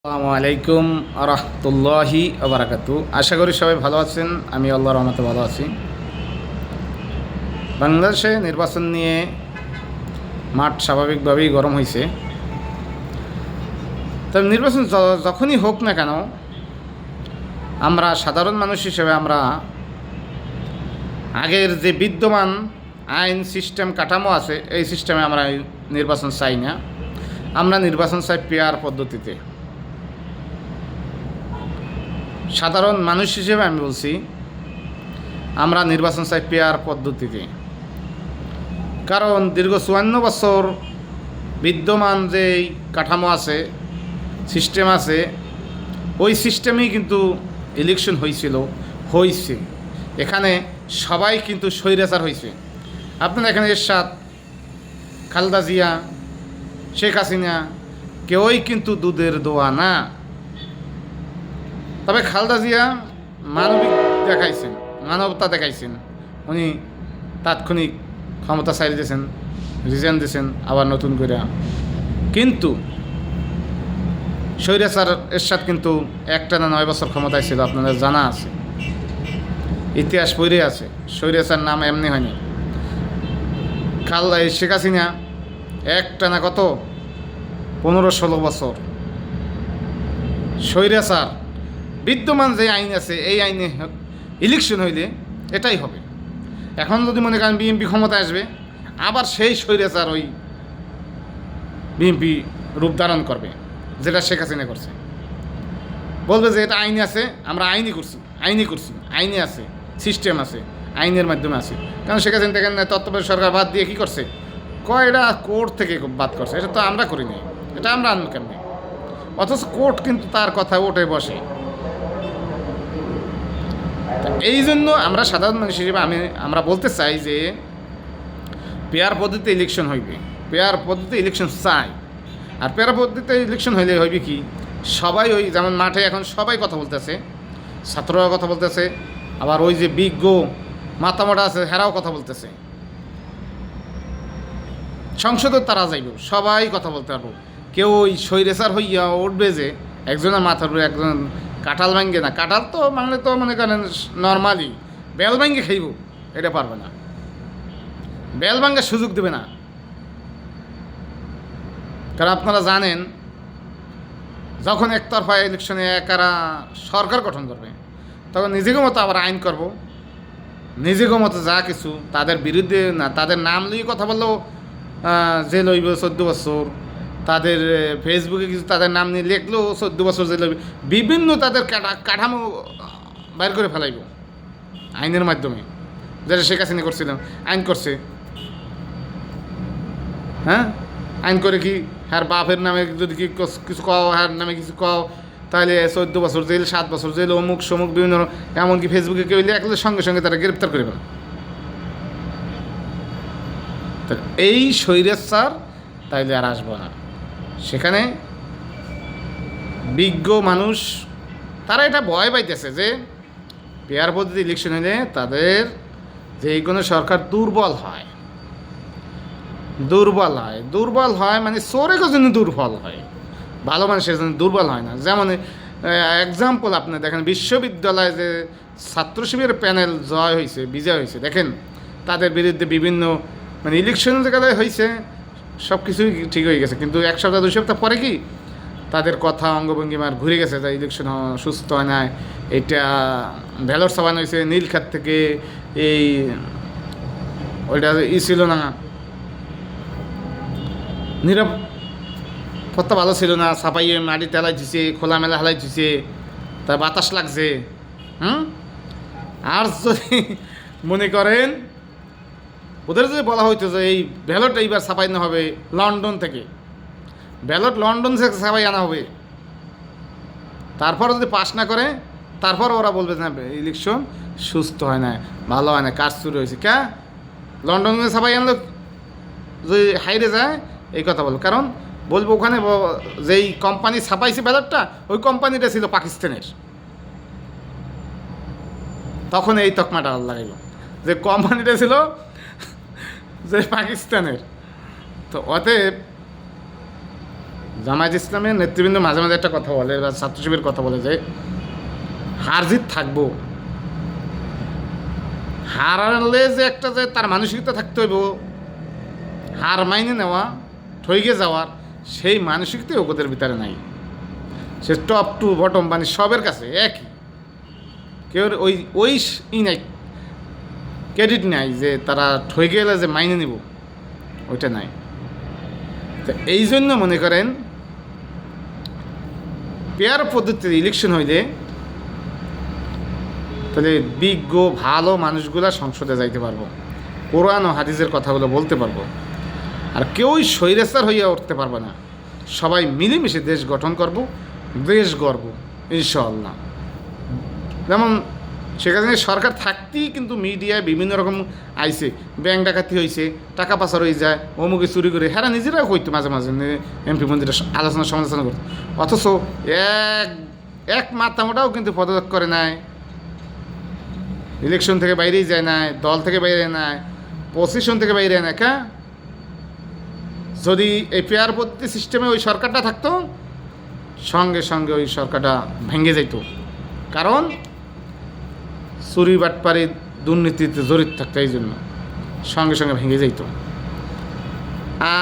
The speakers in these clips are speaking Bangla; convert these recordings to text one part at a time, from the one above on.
আসসালামু আলাইকুম রহমতুল্লাহি আবরাকাতু। আশা করি সবাই ভালো আছেন। আমি আল্লাহর রহমতে ভালো আছি। বাংলাদেশে নির্বাচন নিয়ে মাঠ স্বাভাবিকভাবেই গরম হয়েছে। তবে নির্বাচন যখনই হোক না কেন, আমরা সাধারণ মানুষ হিসেবে আমরা আগের যে বিদ্যমান আইন সিস্টেম কাঠামো আছে, এই সিস্টেমে আমরা নির্বাচন চাই না। আমরা নির্বাচন চাই পেয়ার পদ্ধতিতে। সাধারণ মানুষ হিসেবে আমি বলছি, আমরা নির্বাচন চাই পেয়ার পদ্ধতিতে। কারণ দীর্ঘ 54 বছর বিদ্যমান যে কাঠামো আছে, সিস্টেম আছে, ওই সিস্টেমেই কিন্তু ইলেকশন হয়েছে। এখানে সবাই কিন্তু স্বৈরাচার হয়েছে। আপনারা এখানে এরশাদ, খালেদা জিয়া, শেখ হাসিনা কেউই কিন্তু দুধের দোয়া না। তবে খালেদা জিয়া মানবতা দেখাইছেন। উনি তাৎক্ষণিক ক্ষমতা ছাড়িয়ে দিয়েছেন, রিজাইন দিয়েছেন আবার নতুন করে। কিন্তু স্বৈরাচার এরশাদ কিন্তু একটানা 9 বছর ক্ষমতায় ছিল, আপনাদের জানা আছে, ইতিহাস পড়ে আছে। স্বৈরাচার নাম এমনি হয়নি। শেখ হাসিনা একটানা কত 15-16 বছর। স্বৈরাচার বিদ্যমান যে আইন আছে, এই আইনে ইলেকশন হইলে এটাই হবে। এখন যদি মনে করেন বিএনপি ক্ষমতায় আসবে, আবার সেই স্বৈরাচার ওই বিএনপি রূপ ধারণ করবে, যেটা শেখ হাসিনা করছে। বলবে যে এটা আইনে আছে, আমরা আইনই করছি, আইনে আছে, সিস্টেম আছে, আইনের মাধ্যমে আছে। কারণ শেখ হাসিনা দেখেন তত্ত্বাবধায়ক সরকার বাদ দিয়ে কী করছে, এটা কোর্ট থেকে বাদ করছে। এটা তো আমরা করিনি, এটা আমরা আনবো কেমনি? অথচ কোর্ট কিন্তু তার কথা ওঠে বসে। এই জন্য আমরা সাধারণ মানুষ হিসেবে আমরা বলতে চাই যে পেয়ার পদ্ধতিতে ইলেকশন হইবে, পেয়ার পদ্ধতিতে ইলেকশন চাই। আর পেয়ার পদ্ধতিতে ইলেকশন হইলে হইবে কি, সবাই ওই যেমন মাঠে এখন সবাই কথা বলতেছে, ছাত্ররা কথা বলতেছে, আবার ওই যে বিজ্ঞ মাথামোটা আছে হেরাও কথা বলতেছে, সংসদের তারা যাইব, সবাই কথা বলতে পারবো। কেউ ওই স্বৈরাচার হইয়া উঠবে যে একজনের মাথার উপরে একজন কাঁঠাল ভাঙ্গে না, কাঁঠাল তো মানে তো মনে করেন নর্মালি বেল ভাঙ্গে খাইব, এটা পারবে না, বেল ভাঙ্গার সুযোগ দেবে না। কারণ আপনারা জানেন, যখন একতরফা ইলেকশনে একারা সরকার গঠন করবে, তখন নিজেকে মতো আবার আইন করব, নিজেকে মতো যা কিছু তাদের বিরুদ্ধে না, তাদের নাম নিয়ে কথা বললেও জেল হইব 14 বছর, তাদের ফেসবুকে কিছু তাদের নাম নিয়ে লিখলেও 14 বছর জেল হইবে। বিভিন্ন তাদের কাঠামো বাইর করে ফেলাইব আইনের মাধ্যমে, যেটা শেখ হাসিনা করছিলাম, আইন করছে। হ্যাঁ, আইন করে কি হ্যার বাপের নামে যদি কিছু কও, হ্যার নামে কিছু কও, তাহলে 14 বছর জেল, 7 বছর জেল, অমুক সমুক বিভিন্ন, এমনকি ফেসবুকে কেউ লিখলে সঙ্গে সঙ্গে তারা গ্রেপ্তার করে ফেলে। এই স্বৈরাচার তাইলে আর আসবো না। সেখানে বিজ্ঞ মানুষ তারা এটা ভয় পাইতেছে যে পেয়ার পদ্ধতি ইলেকশন হলে তাদের যে কোনো সরকার দুর্বল হয়, মানে চোরের জন্য দুর্বল হয়, ভালো মানুষের জন্য দুর্বল হয় না। যেমন এক্সাম্পল আপনি দেখেন, বিশ্ববিদ্যালয়ে যে ছাত্র শিবিরের প্যানেল বিজয় হয়েছে, দেখেন তাদের বিরুদ্ধে বিভিন্ন মানে ইলেকশন জায়গায় হয়েছে, সব কিছুই ঠিক হয়ে গেছে, কিন্তু 1 সপ্তাহ 2 সপ্তাহ পরে কি তাদের কথা অঙ্গভঙ্গিমার ঘুরে গেছে, যে ইলেকশন সুস্থ হয় না। এটা ভ্যালর সাবান হয়েছে নীলক্ষেত থেকে, এই ওইটা ছিল না, নিরাপত্তা ভালো ছিল না, ছাপাইয়ে মাটি তেলাই দিছে, খোলামেলা হালাই দিছে, তার বাতাস লাগছে। আর যদি মনে করেন ওদের যদি বলা হইতো যে এই ব্যালট এইবার ছাপাই না হবে লন্ডন থেকে, ব্যালট লন্ডন থেকে ছাপাই আনা হবে, তারপর যদি পাস না করে, তারপর ওরা বলবে না ইলেকশন সুস্থ হয় না, ভালো হয় না, কাজ শুরু হয়েছে। লন্ডন থেকে ছাপাই আনলো যদি হাইরে যায়, এই কথা বলবো। কারণ বলবো ওখানে যেই কোম্পানি ছাপাইছে ব্যালটটা, ওই কোম্পানিটা ছিল পাকিস্তানের, তখন এই তকমাটা লাগাইল যে কোম্পানিটা ছিল যে পাকিস্তানের। তো অতএব জামায়াত ইসলামের নেতৃবৃন্দ মাঝে মাঝে একটা কথা বলে, বা ছাত্র শিবিরের কথা বলে যে হার জিত থাকবো, হারালে যে একটা যে তার মানসিকতা থাকতে হইব, হার মাইনে নেওয়া, ঠইকে যাওয়ার সেই মানসিকতাই ওদের ভিতরে নাই। সে টপ টু বটম মানে সবের কাছে একই, কেউ ওই নাই, ক্রেডিট নাই যে তারা ঠইকে গেলে যে মাইনে নিব, ওইটা নাই। তো এই জন্য মনে করেন পেয়ার পদ্ধতির ইলেকশন হইলে তাহলে বিজ্ঞ ভালো মানুষগুলা সংসদে যাইতে পারবো, কোরআন ও হাদিসের কথাগুলো বলতে পারবো, আর কেউই স্বৈরাচার হইয়া উঠতে পারবে না। সবাই মিলেমিশে দেশ গঠন করব, দেশ গর্ব ইনশাআল্লাহ। যেমন সেখানে সরকার থাকতেই কিন্তু মিডিয়ায় বিভিন্ন রকম আইছে, ব্যাংক ডাকাতি হয়েছে, টাকা পাচার হয়ে যায়, অমুকে চুরি করে, হ্যাঁ নিজেরাও হইতো মাঝে মাঝে এমপি মন্ত্রীরা আলোচনা সমালোচনা করতো, অথচ এক মাথামোটাও কিন্তু পদত্যাগ করে নাই, ইলেকশন থেকে বাইরেই যায় নাই, দল থেকে বাইরে নাই, পজিশন থেকে বাইরে নাই। যদি এই পেয়ার পদ্ধতি সিস্টেমে ওই সরকারটা থাকতো, সঙ্গে সঙ্গে ওই সরকারটা ভেঙে যেত, কারণ চুরি বাটপারি দুর্নীতিতে জড়িত থাকতো, এই জন্য সঙ্গে সঙ্গে ভেঙে যেত।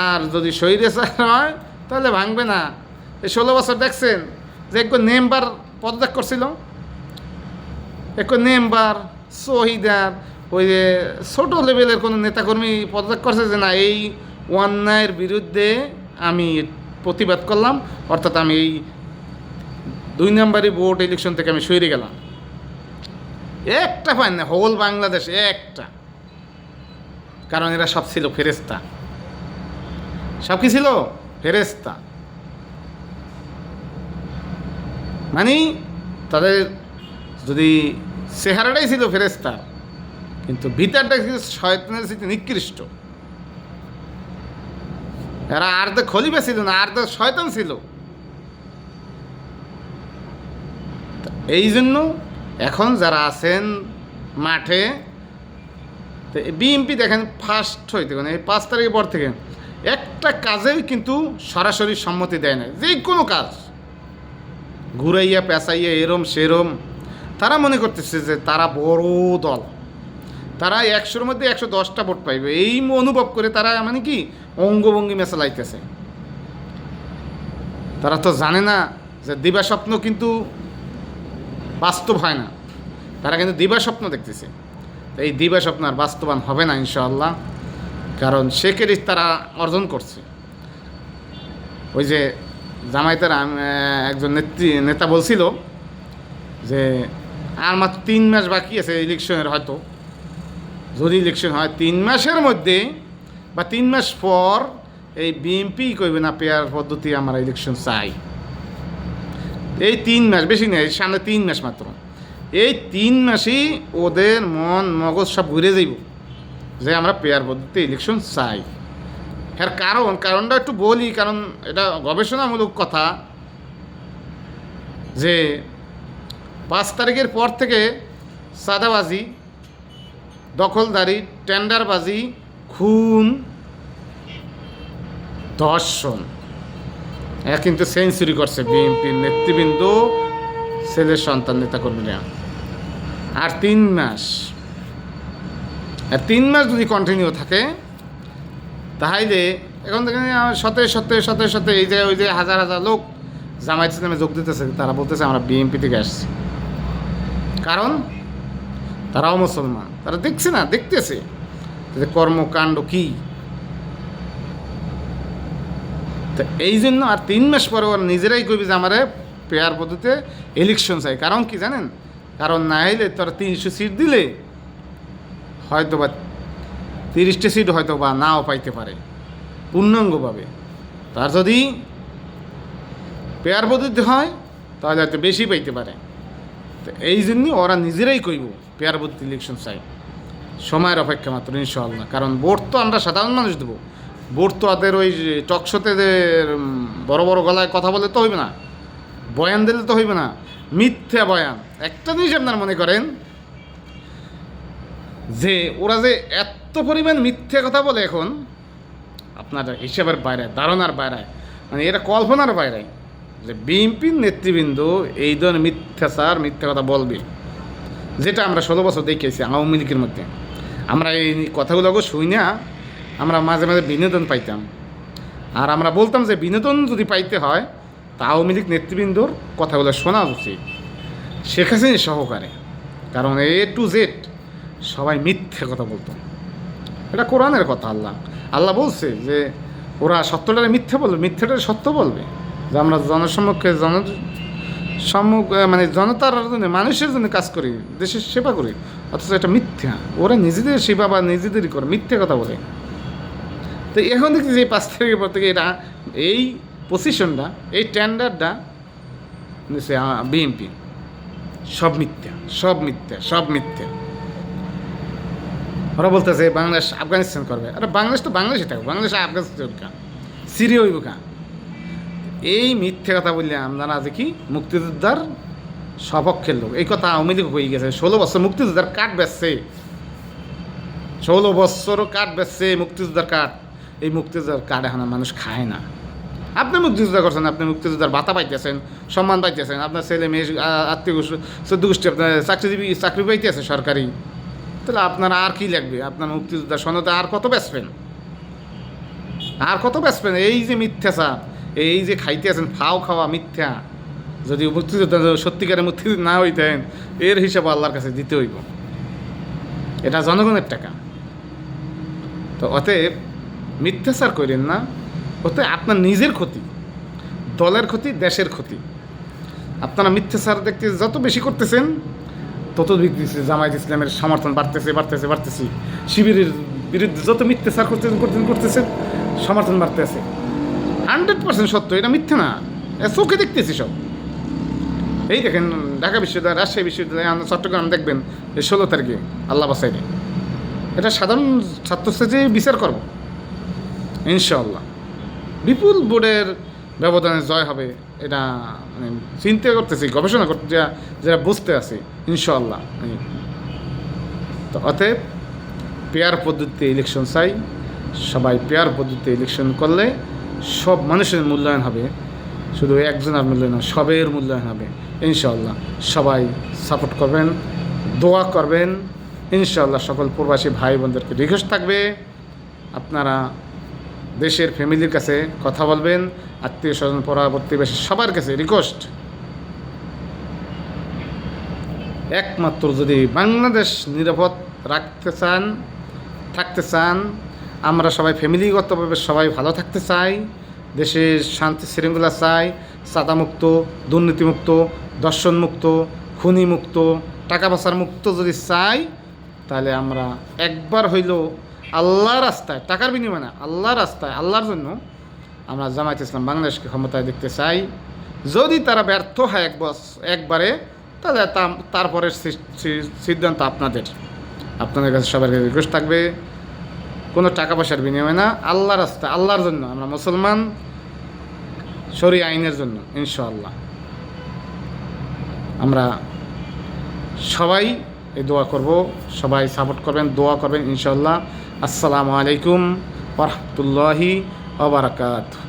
আর যদি স্বৈরাচার হয় তাহলে ভাঙবে না। এই 16 বছর দেখছেন যে একটু নেমবার পদত্যাগ করছিল, একটু নেমবার শহীদার ওই যে ছোটো লেভেলের কোনো নেতাকর্মী পদত্যাগ করছে যে না এই অন্যায়ের বিরুদ্ধে আমি প্রতিবাদ করলাম, অর্থাৎ আমি এই 2 নম্বরই ভোট ইলেকশন থেকে আমি সরে গেলাম। একটা পায় না হোল বাংলাদেশে একটা, কারণ এরা সব ছিল ফেরেস্তা, সব কি ছিল ফেরেস্তা, মানে তাদের যদি চেহারাটাই ছিল ফেরেস্তা, কিন্তু ভিতরটা ছিল শয়তানের সাথে নিকৃষ্ট। এরা আর তো খলিফা ছিল না, আর তো শয়তান ছিল। এই জন্য এখন যারা আছেন মাঠে, বিএনপি দেখেন ফার্স্ট হইতে এই 5 তারিখের পর থেকে একটা কাজেই কিন্তু সরাসরি সম্মতি দেয় না, যে কোনো কাজ ঘুরাইয়া পেঁচাইয়া এরম সেরম। তারা মনে করতেছে যে তারা বড় দল, তারা 100-র মধ্যে 110টা ভোট পাইবে, এই অনুভব করে তারা মানে কি অঙ্গভঙ্গি মেশালাইতেছে। তারা তো জানে না যে দিবা স্বপ্ন কিন্তু বাস্তব হয় না, তারা কিন্তু দিবা স্বপ্ন দেখতেছে। এই দিবা স্বপ্ন আর বাস্তবায়ন হবে না ইনশাআল্লাহ, কারণ সে ক্রেডিট তারা অর্জন করছে। ওই যে জামায়াতের একজন নেতা বলছিল যে আর মাত্র 3 মাস বাকি আছে ইলেকশনের, হয়তো যদি ইলেকশন হয় 3 মাসের মধ্যে বা 3 মাস পর এই বিএনপি কইবে না পেয়ার পদ্ধতি আমরা ইলেকশন চাই। এই 3 মাস বেশি নেই, সামনে 3 মাস মাত্র, এই 3 মাসেই ওদের মন মগজ সব ঘুরে যাইব যে আমরা পেয়ার পদ্ধতি ইলেকশন চাই। এর কারণটা একটু বলি, কারণ এটা গবেষণামূলক কথা যে 5 তারিখের পর থেকে চাঁদাবাজি, দখলদারি, টেন্ডারবাজি, খুন, ধর্ষণ কিন্তু সেঞ্চুরি করছে বিএনপির নেতৃবৃন্দ, ছেলের সন্তান নেতাকর্মীরা। আর 3 মাস যদি কন্টিনিউ থাকে তাহলে এখন থেকে শতে এই যে ওই যে হাজার হাজার লোক জামায়াত ইসলামে যোগ দিতেছে, তারা বলতেছে আমরা বিএনপি থেকে আসছি, কারণ তারাও মুসলমান, তারা দেখতেছে যে কর্মকাণ্ড কি। তো এই জন্য আর 3 মাস পরে ওরা নিজেরাই কইবে যে আমার পেয়ার পদ্ধতিতে ইলেকশন চাই। কারণ কি জানেন, কারণ না হইলে তোরা 300 সিট দিলে হয়তো বা 30টা সিট হয়তো বা নাও পাইতে পারে পূর্ণাঙ্গভাবে, তার যদি পেয়ার পদ্ধতি হয় তাহলে হয়তো বেশি পাইতে পারে। তো এই জন্য ওরা নিজেরাই কইব পেয়ার পদ্ধতি ইলেকশন চাই, সময়ের অপেক্ষা মাত্র ইনশাআল্লাহ। কারণ ভোট তো আমরা সাধারণ মানুষ দেবো, ভোট তো ওদের ওই টকশোতে বড় বড় গলায় কথা বলে তো হইবে না, বয়ান দিলে তো হইবে না, মিথ্যা বয়ান। একটা জিনিস আপনারা মনে করেন যে ওরা যে এত পরিমাণ মিথ্যা কথা বলে এখন আপনার হিসাবের বাইরে, ধারণার বাইরে। মানে এটা কল্পনার বাইরে যে বিএনপির নেতৃবৃন্দ এই ধরনের মিথ্যাচার মিথ্যা কথা বলবে, যেটা আমরা 16 বছর দেখেছি আওয়ামী লীগের মধ্যে। আমরা এই কথাগুলোকে শুই না, আমরা মাঝে মাঝে বিনোদন পাইতাম, আর আমরা বলতাম যে বিনোদন যদি পাইতে হয় তা আওয়ামী লীগ নেতৃবৃন্দর কথাগুলো শোনা উচিত, শেখ হাসিনা সহকারে। কারণ A to Z সবাই মিথ্যে কথা বলতো। এটা কোরআনের কথা। আল্লাহ বলছে যে ওরা সত্যটারে মিথ্যে বলবে, মিথ্যাটারে সত্য বলবে, যে আমরা জনসম্মুখে মানে জনতার জন্য, মানুষের জন্য কাজ করি, দেশের সেবা করি, অথচ এটা মিথ্যা। ওরা নিজেদের সেবা বা নিজেদেরই করে মিথ্যে কথা বলে। তো এখন দেখছি যে 5 তারিখের পর থেকে এটা এই পজিশনটা, এই টেন্ডারটা নিচ্ছে বিএনপি। সব মিথ্যা, সব মিথ্যা, সব মিথ্যা। ওরা বলতেছে বাংলাদেশ আফগানিস্তান করবে। আরে বাংলাদেশ তো বাংলাদেশে থাকবে, বাংলাদেশ আফগানিস্তান কা সিরিয়া হইব কা? এই মিথ্যে কথা বললে আপনারা যে কি মুক্তিযোদ্ধার সপক্ষের লোক, এই কথা আওয়ামী লীগ হয়ে গেছে। 16 বছর মুক্তিযোদ্ধার কাঠ বেচছে, 16 বছরও কাঠ বেচছে মুক্তিযোদ্ধার কাঠ। এই মুক্তিযোদ্ধার কাঠ এখন মানুষ খায় না। আপনি মুক্তিযোদ্ধা করছেন, আপনি মুক্তিযোদ্ধার ভাতা পাইতেছেন, সম্মান পাইতেছেন, আপনার ছেলে মেয়ে আত্মীয় চোদ্দ গোষ্ঠী আপনার চাকরি পাইতেছে সরকারি। তাহলে আপনার আর কি লাগবে? আপনার মুক্তিযোদ্ধার সনদে আর কত বেচবেন? আর কত বেচবেন? এই যে মিথ্যাচার, এই যে খাইতে আছেন ফাও খাওয়া মিথ্যা, যদি মুক্তিযোদ্ধা সত্যিকারের মুক্তিযোদ্ধা না হইতেন এর হিসাব আল্লাহর কাছে দিতে হইব। এটা জনগণের টাকা। তো অতএব মিথ্যাচার করেন না, ওতে আপনার নিজের ক্ষতি, দলের ক্ষতি, দেশের ক্ষতি। আপনারা মিথ্যাচার দেখতে যত বেশি করতেছেন তত দেখতেছে জামায়াত ইসলামের সমর্থন বাড়তেছে। শিবিরের বিরুদ্ধে যত মিথ্যাচার করতেছেন সমর্থন বাড়তেছে। 100% সত্য, এটা মিথ্যা না, চোখে দেখতেছি সব। এই দেখেন ঢাকা বিশ্ববিদ্যালয়, রাজশাহী বিশ্ববিদ্যালয়, চট্টগ্রাম দেখবেন এই 16 তারিখে আল্লাহ বাসাইলে এটা সাধারণ ছাত্রছাত্রী বিচার করব ইনশাআল্লাহ। বিপুল ভোটের ব্যবধানে জয় হবে, এটা মানে চিন্তা করতেছি, গবেষণা করতে যারা বুঝতে আছে ইনশাআল্লাহ। তো অতএব পেয়ার পদ্ধতিতে ইলেকশন চাই। সবাই পেয়ার পদ্ধতিতে ইলেকশন করলে সব মানুষের মূল্যায়ন হবে, শুধু একজনের মূল্যায়ন হবে, সবের মূল্যায়ন হবে ইনশাআল্লাহ। সবাই সাপোর্ট করবেন, দোয়া করবেন ইনশাআল্লাহ। সকল প্রবাসী ভাই বোনদেরকে রিকোয়েস্ট থাকবে, আপনারা দেশের ফ্যামিলির কাছে কথা বলবেন, আত্মীয় স্বজন প্রতিবেশী সবার কাছে রিকোয়েস্ট, একমাত্র যদি বাংলাদেশ নিরাপদ থাকতে চান, আমরা সবাই ফ্যামিলিগতভাবে সবাই ভালো থাকতে চাই, দেশের শান্তি শৃঙ্খলা চাই, চাঁদামুক্ত, দুর্নীতিমুক্ত, দর্শনমুক্ত, খুনিমুক্ত, টাকা পয়সার মুক্ত যদি চাই, তাহলে আমরা একবার হইলেও আল্লাহর রাস্তায়, টাকার বিনিময়ে না, আল্লাহর রাস্তায়, আল্লাহর জন্য আমরা জামায়াত ইসলাম বাংলাদেশকে ক্ষমতায় দেখতে চাই। যদি তারা ব্যর্থ হয় একবারে, তাহলে তারপরের সিদ্ধান্ত আপনাদের কাছে সবার কাছে রিকোয়েস্ট থাকবে, কোনো টাকা পয়সার বিনিময়ে না, আল্লাহর রাস্তায়, আল্লাহর জন্য, আমরা মুসলমান, শরীয় আইনের জন্য ইনশাআল্লাহ। আমরা সবাই এই দোয়া করব, সবাই সাপোর্ট করবেন, দোয়া করবেন ইনশাআল্লাহ। আসসালামু আলাইকুম ওয়া রাহমাতুল্লাহি ওয়া বারাকাতুহু।